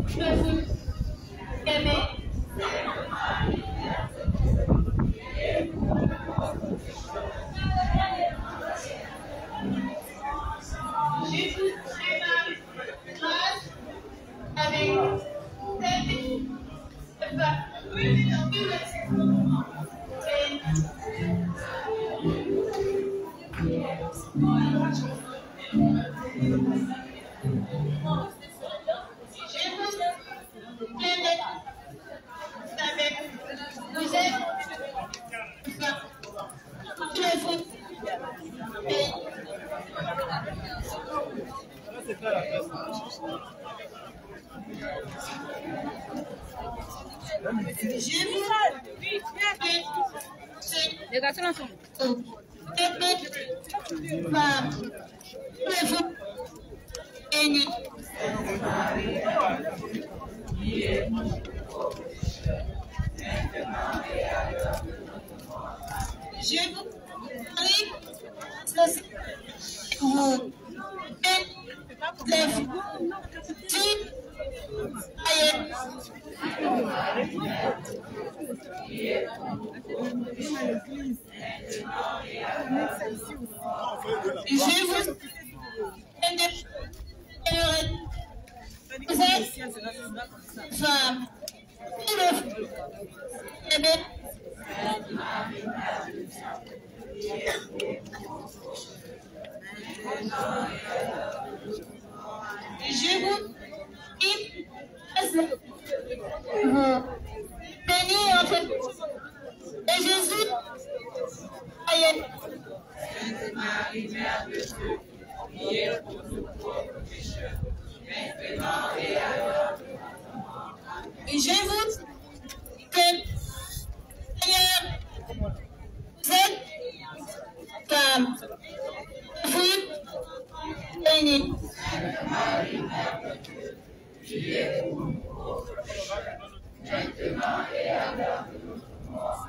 que vous aimez. Je vous salue grâce avec cette femme. Vous êtes Les garçons là sont. Je vous prie, ceci vous vous êtes femme, je vous prie, vous bénis entre et Jésus, aïe. Sainte Marie, Mère de Dieu, priez pour nous pauvres pécheurs, maintenant et à l'heure de notre mort. Et je vous que Seigneur, vous êtes femme, vous bénie. Sainte Marie, Mère de Dieu, priez pour nous pauvres pécheurs, maintenant et à l'heure de notre mort.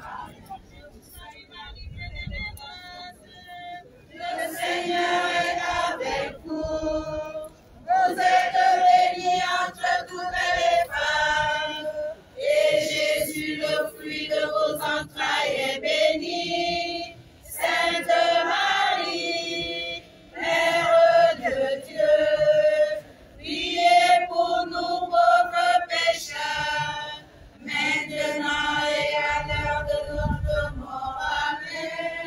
Le Seigneur est avec vous. Vous êtes bénie entre toutes les femmes. Et Jésus, le fruit de vos entrailles, est béni. Sainte Marie, Mère de Dieu, priez pour nous pauvres pécheurs, maintenant et à l'heure de notre mort. Amen.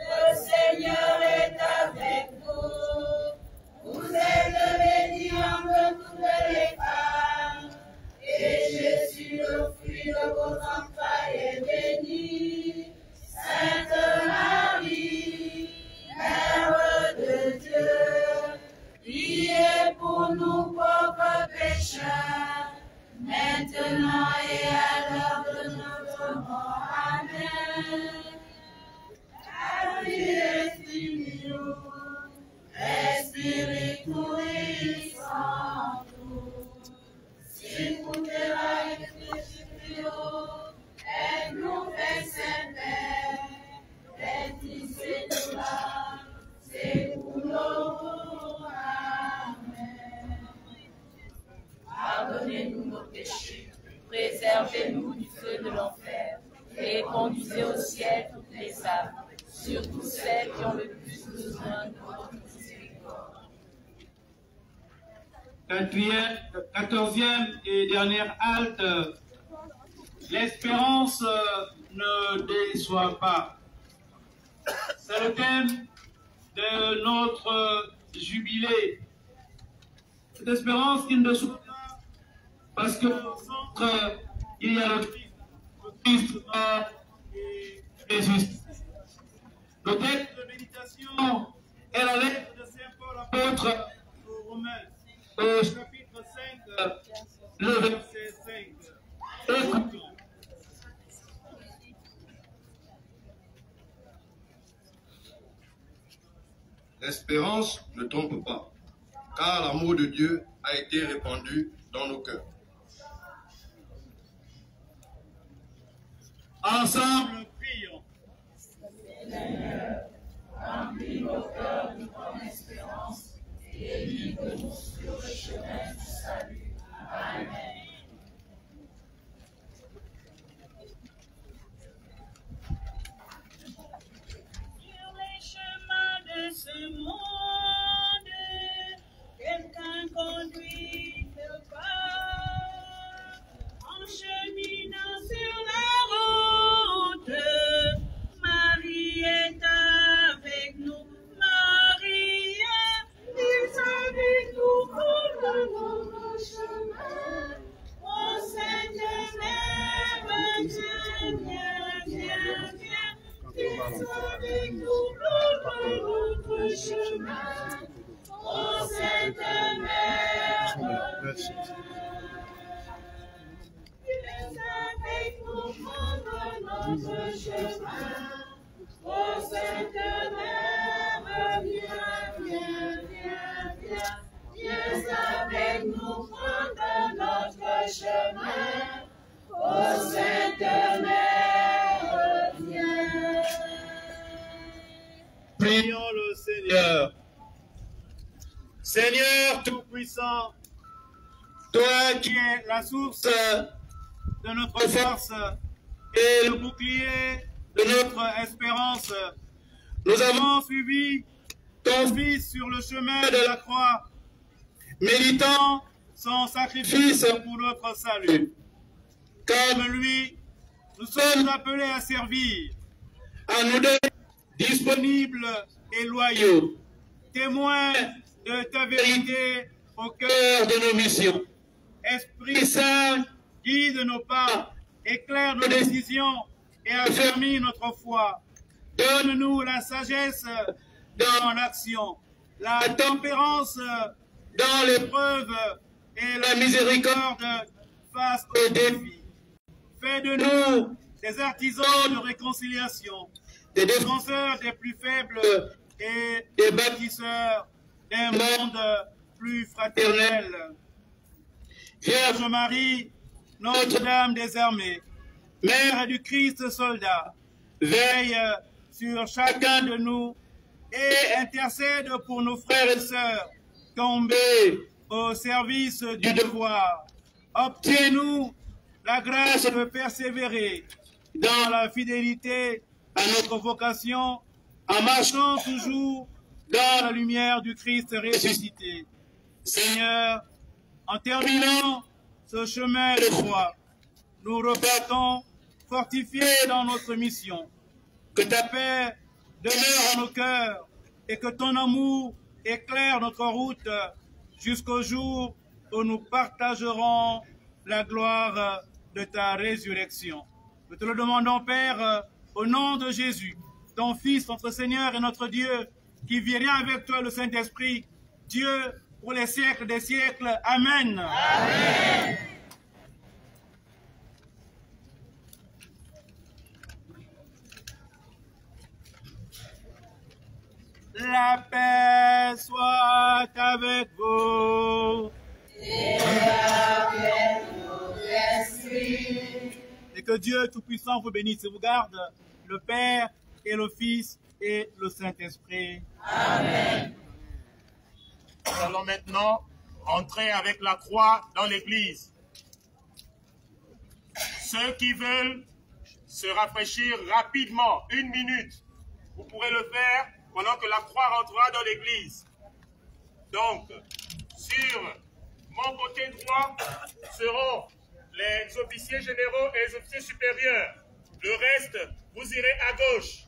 Le Seigneur est avec vous. Vous êtes bénie entre toutes les femmes. Et Jésus, le fruit de vos entrailles, est béni. Sainte Marie, Mère de Dieu, priez pour nous pauvres pécheurs, maintenant et à l'heure de notre mort. Amen. Espiritu Sanctus, Sicutera et Principio, et nunc semper, et in secula seculorum. Amen. Pardonnez-nous nos péchés, préservez-nous du feu de l'enfer, et conduisez au ciel toutes les âmes, surtout celles qui ont le plus besoin de votre miséricorde. 14e et dernière halte, l'espérance ne déçoit pas. C'est le thème de notre jubilé. Cette espérance qui ne déçoit pas parce que au centre, il y a le Christ mort et Jésus. Le texte de méditation est la lettre de Saint Paul apôtre aux Romains, au chapitre 5, le verset 5. Écoutons. L'espérance ne trompe pas, car l'amour de Dieu a été répandu dans nos cœurs. Ensemble, prions. Seigneur, remplis nos cœurs de ton espérance et guide-nous sur le chemin du salut. Amen. Sur les chemins de ce monde, quelqu'un conduit le pas, en cheminant sur la route. Marie est avec nous, Marie est avec nous pour notre chemin. Oh Sainte Mère, viens, viens, viens, viens, viens avec nous pour notre notre chemin. Ô Sainte Mère de Dieu, avec nous prendre notre chemin. Ô Sainte Mère, viens avec nous prendre notre chemin. Ô Sainte Mère, viens. Prions le Seigneur. Seigneur Tout-Puissant, toi qui es la source de notre force et le bouclier de notre espérance, nous avons suivi ton Fils sur le chemin de la croix, méditant son sacrifice pour notre salut. Comme lui, nous sommes appelés à servir, à nous donner disponibles et loyaux, témoins de ta vérité au cœur de nos missions. Esprit Saint, guide nos pas, éclaire nos décisions et affermit notre foi. Donne-nous la sagesse dans l'action, la tempérance dans l'épreuve et la miséricorde face aux défis. Fais de nous des artisans de réconciliation, des défenseurs des plus faibles et des bâtisseurs d'un monde plus fraternel. Vierge Marie, Notre-Dame des armées, Mère du Christ soldat, veille sur chacun de nous et intercède pour nos frères et sœurs tombés au service du devoir. Obtiens-nous la grâce de persévérer dans la fidélité à notre vocation en marchant toujours dans la lumière du Christ ressuscité. Seigneur, en terminant ce chemin de croix, nous repartons fortifiés dans notre mission. Que ta paix demeure en nos cœurs et que ton amour éclaire notre route jusqu'au jour où nous partagerons la gloire de ta résurrection. Nous te le demandons, Père, au nom de Jésus, ton Fils, notre Seigneur et notre Dieu, qui vit rien avec toi, le Saint-Esprit, Dieu pour les siècles des siècles. Amen. Amen. La paix soit avec vous. Et avec votre esprit. Et que Dieu Tout-Puissant vous bénisse et vous garde, le Père et le Fils et le Saint-Esprit. Amen. Nous allons maintenant entrer avec la croix dans l'église. Ceux qui veulent se rafraîchir rapidement, 1 minute, vous pourrez le faire pendant que la croix rentrera dans l'église. Donc, sur mon côté droit seront les officiers généraux et les officiers supérieurs. Le reste, vous irez à gauche.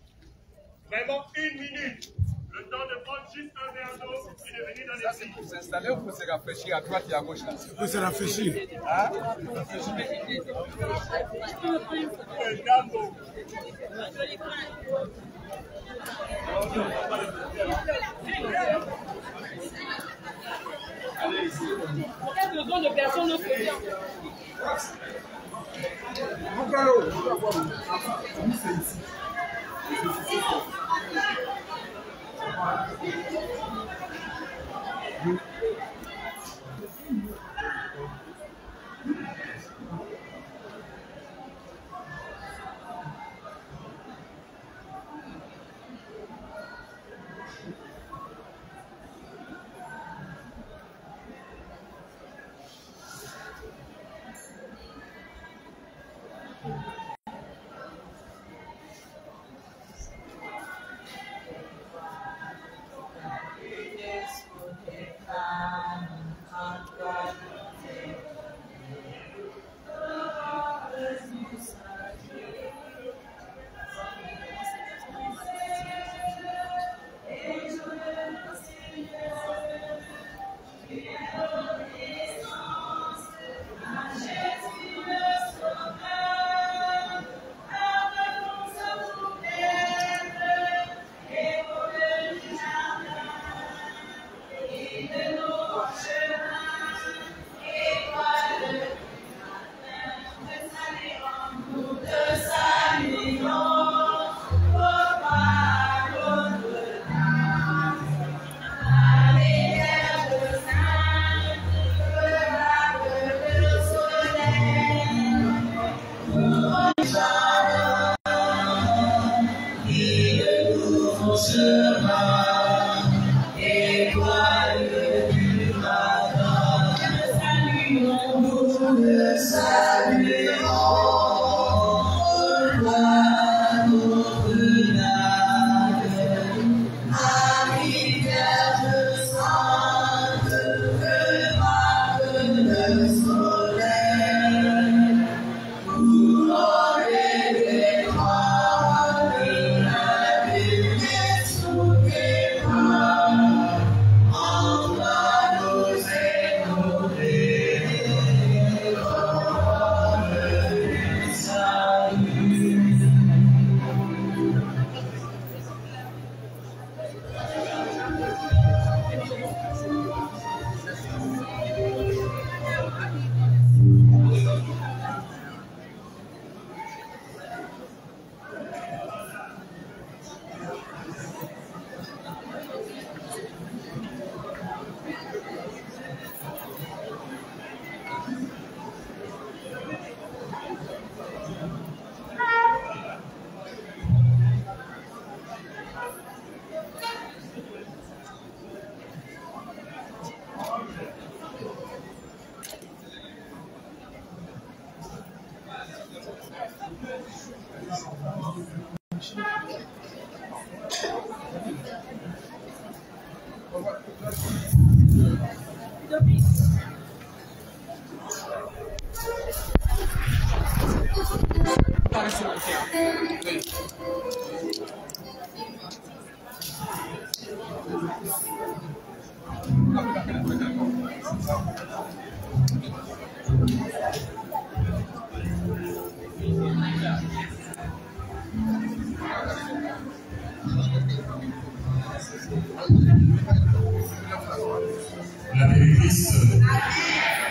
Vraiment 1 minute. Le temps de prendre juste un verre d'eau et de venir dans l'église. Pour s'installer ou pour se rafraîchir à droite et à gauche? Pour se rafraîchir. Hein? On a besoin de personnes autres. sera étoile du matin. Nous le saluons.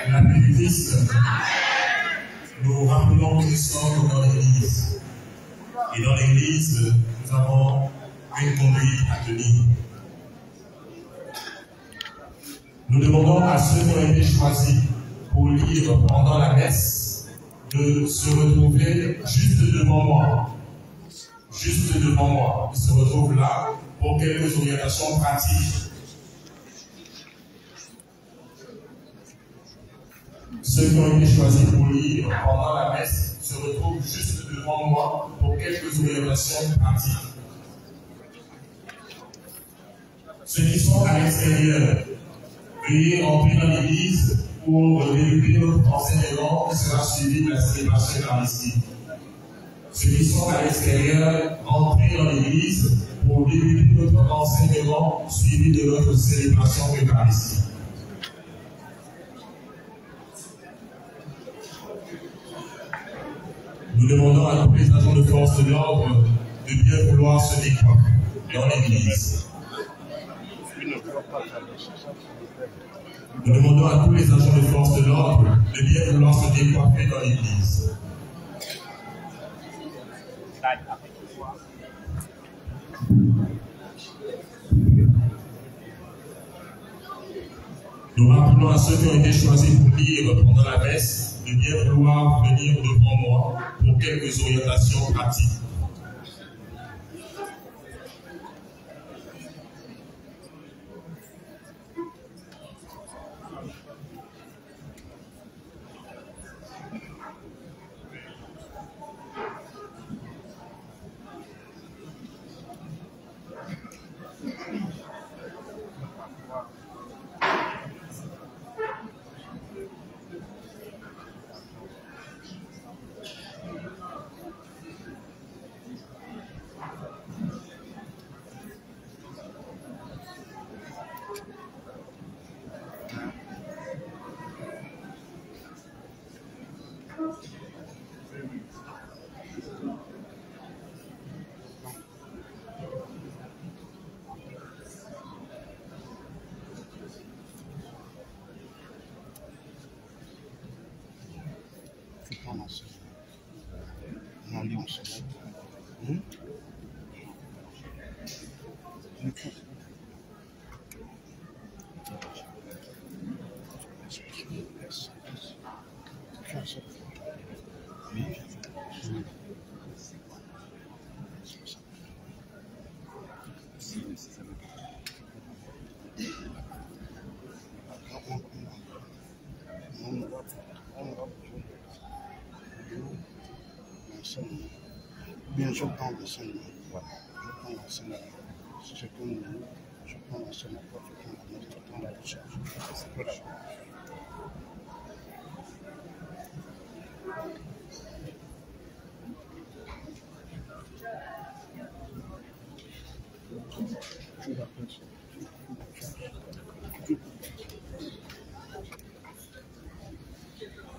La bénédice, nous rappelons que nous sommes dans l'église. Et dans l'église, nous avons une conduite à tenir. Nous demandons à ceux qui ont été choisis pour lire pendant la messe de se retrouver juste devant moi. Juste devant moi. Ils se retrouvent là pour quelques orientations pratiques. Ceux qui ont été choisis pour lire pendant la messe se retrouvent juste devant moi pour quelques orientations pratiques. Ceux qui sont à l'extérieur, veuillez entrer dans l'église pour débuter notre enseignement qui sera suivi de la célébration eucharistique. Ceux qui sont à l'extérieur, entrez dans l'église pour débuter notre enseignement suivi de notre célébration eucharistique. Nous demandons à tous les agents de force de l'ordre de bien vouloir se décoiffer dans l'église. Nous demandons à tous les agents de force de l'ordre de bien vouloir se décoiffer dans l'église. Nous rappelons à ceux qui ont été choisis pour lire pendant la messe de bien vouloir venir devant moi pour quelques orientations pratiques. Je prends l'enseignement. Je prends l'enseignement. Je prends l'enseignement. Je prends l'enseignement. Je prends la recherche. Je